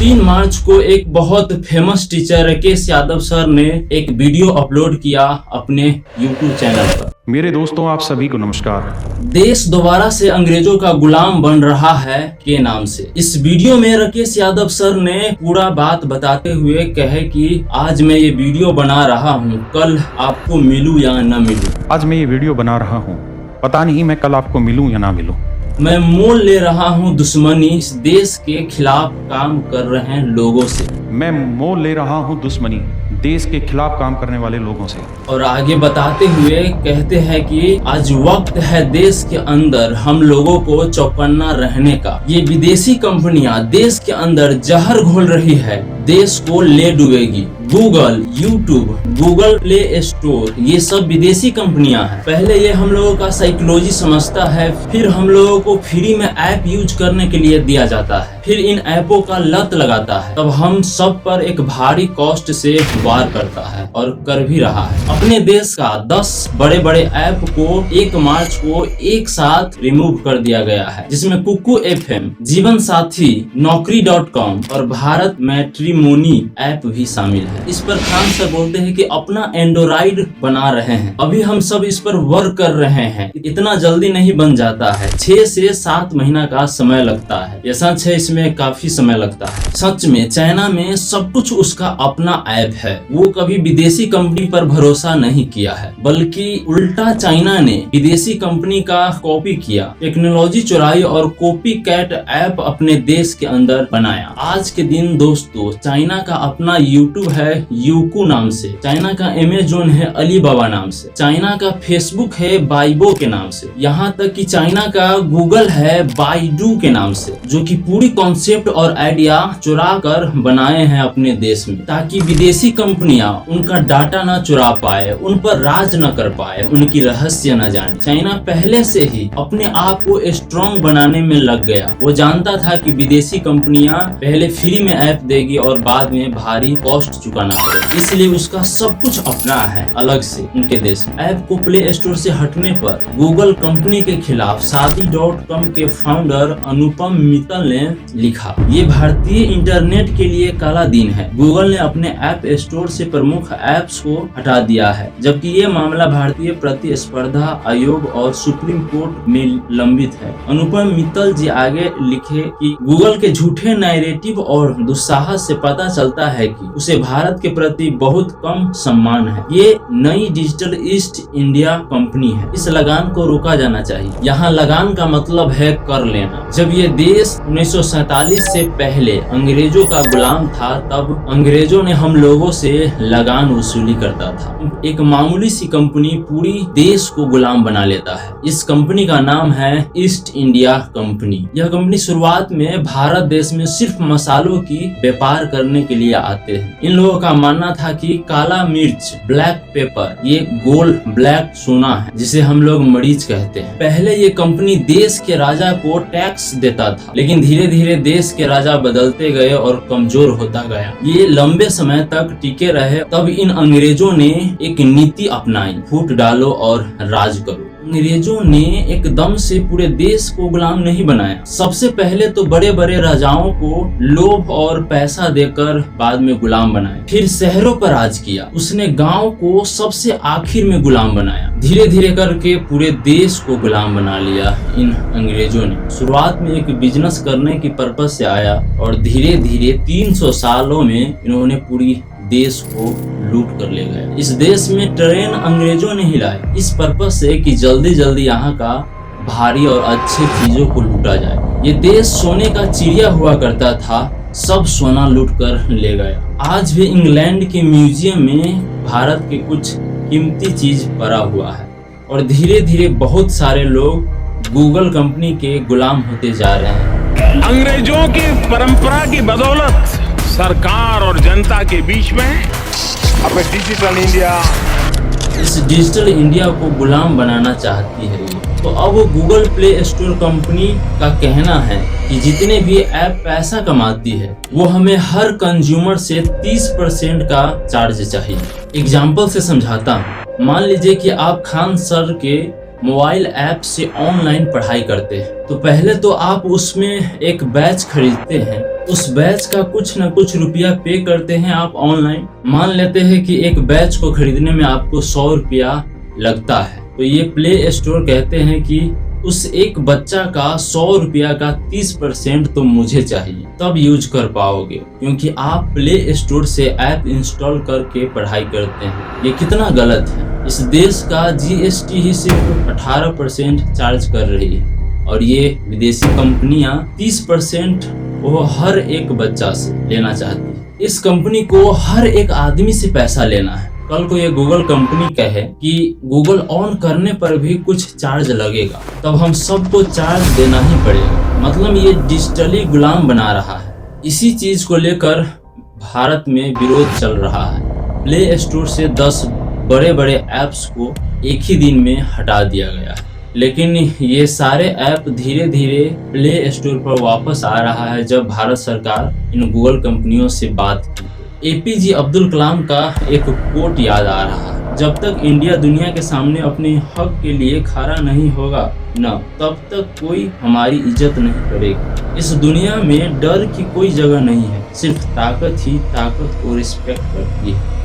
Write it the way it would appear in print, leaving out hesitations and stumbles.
3 मार्च को एक बहुत famous teacher Rakesh Yadav sir ने एक वीडियो अपलोड किया अपने YouTube चैनल पर। मेरे दोस्तों, आप सभी को नमस्कार। देश दोबारा से अंग्रेजों का गुलाम बन रहा है के नाम से। इस वीडियो में राकेश यादव सर ने पूरा बात बताते हुए कहे कि आज मैं ये वीडियो बना रहा हूँ, कल आपको मिलूं या न मिलूं। आज मैं ये वीडियो बना रहा हूँ, पता नहीं मैं कल आपको मिलूं या ना मिलूं। मैं मोल ले रहा हूँ दुश्मनी इस देश के खिलाफ काम कर रहे हैं लोगों से। मैं मोल ले रहा हूँ दुश्मनी देश के खिलाफ काम करने वाले लोगों से। और आगे बताते हुए कहते हैं कि आज वक्त है देश के अंदर हम लोगों को चौकन्ना रहने का। ये विदेशी कंपनियां देश के अंदर जहर घोल रही है, देश को ले डूबेगी। Google, YouTube, Google Play Store, ये सब विदेशी कंपनियां हैं। पहले ये हम लोगों का साइकोलॉजी समझता है, फिर हम लोगों को फ्री में ऐप यूज करने के लिए दिया जाता है, फिर इन ऐपों का लत लगाता है, तब हम सब पर एक भारी कॉस्ट से वार करता है और कर भी रहा है। अपने देश का 10 बड़े बड़े ऐप को 1 मार्च को एक साथ रिमूव कर दिया गया है, जिसमें कुकू FM, जीवन साथी, नौकरी.com और भारत मैट्रिमोनी ऐप भी शामिल है। इस पर खान सर बोलते हैं कि अपना एंड्रॉइड बना रहे हैं, अभी हम सब इस पर वर्क कर रहे हैं, इतना जल्दी नहीं बन जाता है, 6 से 7 महीना का समय लगता है। ये सच है, इसमें काफी समय लगता है। सच में चाइना में सब कुछ उसका अपना ऐप है, वो कभी विदेशी कंपनी पर भरोसा नहीं किया है, बल्कि उल्टा चाइना ने विदेशी कंपनी का कॉपी किया, टेक्नोलॉजी चुराई और कॉपी कैट ऐप अपने देश के अंदर बनाया। आज के दिन दोस्तों, चाइना का अपना यूट्यूब है यूकू नाम से, चाइना का अमेज़न है अलीबाबा नाम से, चाइना का फेसबुक है बाइबो के नाम से, यहाँ तक कि चाइना का गूगल है बाइडू के नाम से, जो कि पूरी कॉन्सेप्ट और आइडिया चुरा कर बनाए हैं अपने देश में, ताकि विदेशी कंपनियां उनका डाटा न चुरा पाए, उन पर राज न कर पाए, उनकी रहस्य न जाने। चाइना पहले से ही अपने आप को स्ट्रॉन्ग बनाने में लग गया। वो जानता था कि विदेशी कंपनियां पहले फ्री में ऐप देगी और बाद में भारी कॉस्ट चुकाना पड़ेगा, इसलिए उसका सब कुछ अपना है अलग से उनके देश में। ऐप को प्ले स्टोर से हटने पर गूगल कंपनी के खिलाफ शादी.com के फाउंडर अनुपम मित्तल ने लिखा, ये भारतीय इंटरनेट के लिए काला दिन है। गूगल ने अपने ऐप स्टोर से प्रमुख ऐप्स को हटा दिया है, जबकि ये मामला भारतीय प्रतिस्पर्धा आयोग और सुप्रीम कोर्ट में लंबित है। अनुपम मित्तल जी आगे लिखे कि गूगल के झूठे नैरेटिव और दुस्साहस से पता चलता है कि उसे भारत के प्रति बहुत कम सम्मान है। ये नई डिजिटल ईस्ट इंडिया कंपनी है, इस लगान को रोका जाना चाहिए। यहाँ लगान का मतलब है कर लेना। जब ये देश 1947 से पहले अंग्रेजों का गुलाम था, तब अंग्रेजों ने हम लोगों से लगान वसूली करता था। एक मामूली सी कंपनी पूरी देश को गुलाम बना लेता है। इस कंपनी का नाम है ईस्ट इंडिया कंपनी। यह कंपनी शुरुआत में भारत देश में सिर्फ मसालों की व्यापार करने के लिए आते हैं। इन लोगों का मानना था कि काला मिर्च, ब्लैक पेपर, ये गोल्ड ब्लैक सोना है, जिसे हम लोग मरीच कहते हैं। पहले ये कंपनी देश के राजा को टैक्स देता था, लेकिन धीरे धीरे देश के राजा बदलते गए और कमजोर होता गया। ये लंबे समय तक टिके रहे। तब इन अंग्रेजों ने एक नीति अपनाई, फूट डालो और राज करो। अंग्रेजों ने एकदम से पूरे देश को गुलाम नहीं बनाया। सबसे पहले तो बड़े बड़े राजाओं को लोभ और पैसा देकर बाद में गुलाम बनाया, फिर शहरों पर राज किया। उसने गांव को सबसे आखिर में गुलाम बनाया। धीरे धीरे करके पूरे देश को गुलाम बना लिया इन अंग्रेजों ने। शुरुआत में एक बिजनेस करने की पर्पज से आया और धीरे धीरे 300 सालों में इन्होंने पूरी देश को लूट कर ले गए। इस देश में ट्रेन अंग्रेजों ने हिलाई, इस पर्पज से कि जल्दी जल्दी यहाँ का भारी और अच्छे चीजों को लूटा जाए। ये देश सोने का चिड़िया हुआ करता था, सब सोना लूट कर ले गया। आज भी इंग्लैंड के म्यूजियम में भारत के कुछ कीमती चीज पड़ा हुआ है और धीरे धीरे बहुत सारे लोग गूगल कंपनी के गुलाम होते जा रहे हैं। अंग्रेजों की परंपरा की बदौलत सरकार और जनता के बीच में अब डिजिटल इंडिया, इस डिजिटल इंडिया को गुलाम बनाना चाहती है। तो अब गूगल प्ले स्टोर कंपनी का कहना है कि जितने भी ऐप पैसा कमाती है वो हमें हर कंज्यूमर से 30% का चार्ज चाहिए। एग्जाम्पल से समझाता हूँ। मान लीजिए कि आप खान सर के मोबाइल ऐप से ऑनलाइन पढ़ाई करते हैं, तो पहले तो आप उसमें एक बैच खरीदते हैं उस बैच का कुछ न कुछ रुपया पे करते हैं आप ऑनलाइन। मान लेते हैं कि एक बैच को खरीदने में आपको 100 रुपया लगता है, तो ये प्ले स्टोर कहते हैं कि उस एक बच्चा का 100 रुपया का 30% तो मुझे चाहिए, तब यूज कर पाओगे, क्योंकि आप प्ले स्टोर से ऐप इंस्टॉल करके पढ़ाई करते हैं। ये कितना गलत है। इस देश का GST ही सिर्फ 18% चार्ज कर रही है और ये विदेशी कंपनियां 30% वो हर एक बच्चा से लेना चाहती है। इस कंपनी को हर एक आदमी से पैसा लेना है। कल को ये गूगल कंपनी कहे कि गूगल ऑन करने पर भी कुछ चार्ज लगेगा, तब हम सबको चार्ज देना ही पड़ेगा। मतलब ये डिजिटली गुलाम बना रहा है। इसी चीज को लेकर भारत में विरोध चल रहा है। प्ले स्टोर से 10 बड़े बड़े ऐप्स को एक ही दिन में हटा दिया गया है, लेकिन ये सारे ऐप धीरे धीरे प्ले स्टोर पर वापस आ रहा है जब भारत सरकार इन गूगल कंपनियों से बात की। APJ अब्दुल कलाम का एक कोट याद आ रहा है, जब तक इंडिया दुनिया के सामने अपने हक के लिए खड़ा नहीं होगा न, तब तक कोई हमारी इज्जत नहीं करेगा। इस दुनिया में डर की कोई जगह नहीं है, सिर्फ ताकत ही ताकत को रिस्पेक्ट करती है।